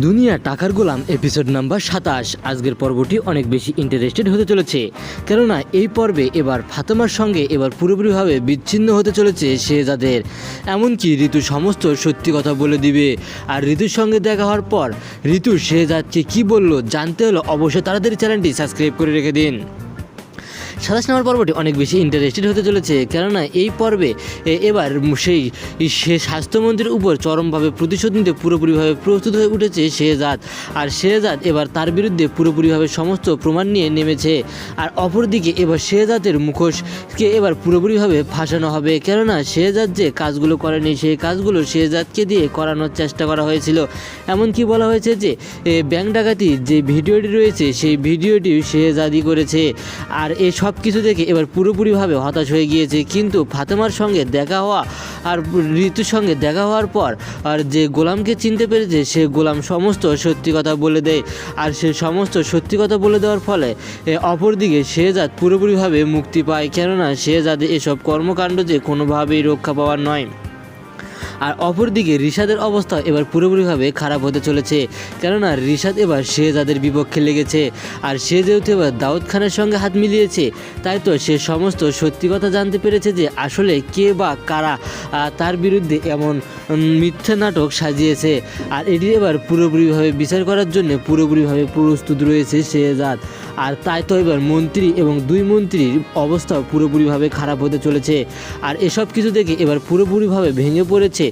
দুনিয়া টাকার গোলাম episode number 27। আজকের পর্বটি অনেক বেশি ইন্টারেস্টেড হতে চলেছে, কেননা এই পর্বে এবার ফাতেমার সঙ্গে এবার পুরোপুরিভাবে বিচ্ছিন্ন হতে চলেছে শেহজাদের। এমনকি ঋতু সমস্ত সত্যি কথা বলে দিবে। আর ঋতুর সঙ্গে দেখা হওয়ার পর ঋতু শেহজাদকে কী বলল জানতে হলো অবশ্যই তাড়াতাড়ি চ্যানেলটি সাবস্ক্রাইব করে রেখে দিন। 27 নম্বর পর্বটি অনেক বেশি ইন্টারেস্টেড হতে চলেছে, কেননা এই পর্বে এবার সে স্বাস্থ্যমন্ত্রীর উপর চরমভাবে প্রতিশোধ নিতে পুরোপুরিভাবে প্রস্তুত হয়ে উঠেছে শেহজাদ। আর শেহজাদ এবার তার বিরুদ্ধে পুরোপুরিভাবে সমস্ত প্রমাণ নিয়ে নেমেছে। আর অপরদিকে এবার শেহজাদের মুখোশকে এবার পুরোপুরিভাবে ফাঁসানো হবে, কেননা শেহজাদ যে কাজগুলো করেনি সেই কাজগুলো শেহজাদকে দিয়ে করানোর চেষ্টা করা হয়েছিল। এমনকি বলা হয়েছে যে ব্যাংক ডাকাতির যে ভিডিওটি রয়েছে সেই ভিডিওটি শেহজাদই করেছে। আর এই সব কিছু দেখে এবার পুরোপুরিভাবে হতাশ হয়ে গিয়েছে। কিন্তু ফাতেমার সঙ্গে দেখা হওয়া আর ঋতুর সঙ্গে দেখা হওয়ার পর আর যে গোলামকে চিনতে পেরেছে সে গোলাম সমস্ত সত্যি কথা বলে দেয়। আর সে সমস্ত সত্যি কথা বলে দেওয়ার ফলে অপরদিকে শেহজাদ পুরোপুরিভাবে মুক্তি পায়, কেননা শেহজাদের এসব কর্মকাণ্ড যে কোনোভাবেই রক্ষা পাওয়ার নয়। আর অপরদিকে রিশাদের অবস্থা এবার পুরোপুরিভাবে খারাপ হতে চলেছে, কেননা রিশাদ এবার শেহজাদের বিপক্ষে লেগেছে। আর সে যেহেতু এবার দাউদ খানের সঙ্গে হাত মিলিয়েছে, তাই তো সে সমস্ত সত্যি কথা জানতে পেরেছে যে আসলে কে বা কারা তার বিরুদ্ধে এমন মিথ্যা নাটক সাজিয়েছে। আর এটি এবার পুরোপুরিভাবে বিচার করার জন্য পুরোপুরিভাবে প্রস্তুত রয়েছে শেহজাদ। আর তাই তো এবার মন্ত্রী এবং দুই মন্ত্রীর অবস্থা পুরোপুরিভাবে খারাপ হতে চলেছে। আর এসব কিছু দেখে এবার পুরোপুরিভাবে ভেঙে পড়েছে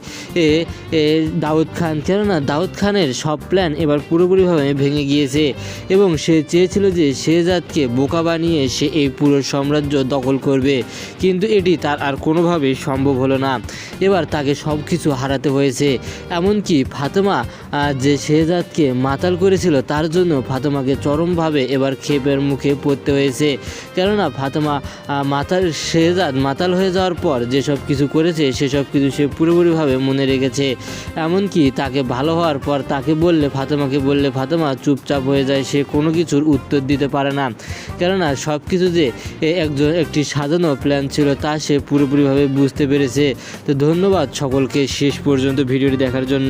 দাউদ খান, কেননা দাউদ খানের সব প্ল্যান এবার পুরোপুরিভাবে ভেঙে গিয়েছে। এবং সে চেয়েছিল যে শেহজাদকে বোকা বানিয়ে সে এই পুরো সাম্রাজ্য দখল করবে, কিন্তু এটি তার আর কোনোভাবেই সম্ভব হলো না। এবার তাকে সব কিছু হারাতে হয়েছে। এমনকি ফাতেমা যে শেহজাদকে মাতাল করেছিল তার জন্য ফাতেমাকে চরমভাবে এবার ক্ষেপের মুখে পড়তে হয়েছে, কেননা ফাতেমা শেহজাদ মাতাল হয়ে যাওয়ার পর যেসব কিছু করেছে সেসব কিছু সে পুরোপুরিভাবে মনে রেখেছে। এমনকি তাকে ভালো হওয়ার পর ফাতেমাকে বললে ফাতেমা চুপচাপ হয়ে যায়, সে কোনো কিছুর উত্তর দিতে পারে না, কেননা সব কিছু যে একটি সাজানো প্ল্যান ছিল তা সে পুরোপুরিভাবে বুঝতে পেরেছে। তো ধন্যবাদ সকলকে শেষ পর্যন্ত ভিডিওটি দেখার জন্য।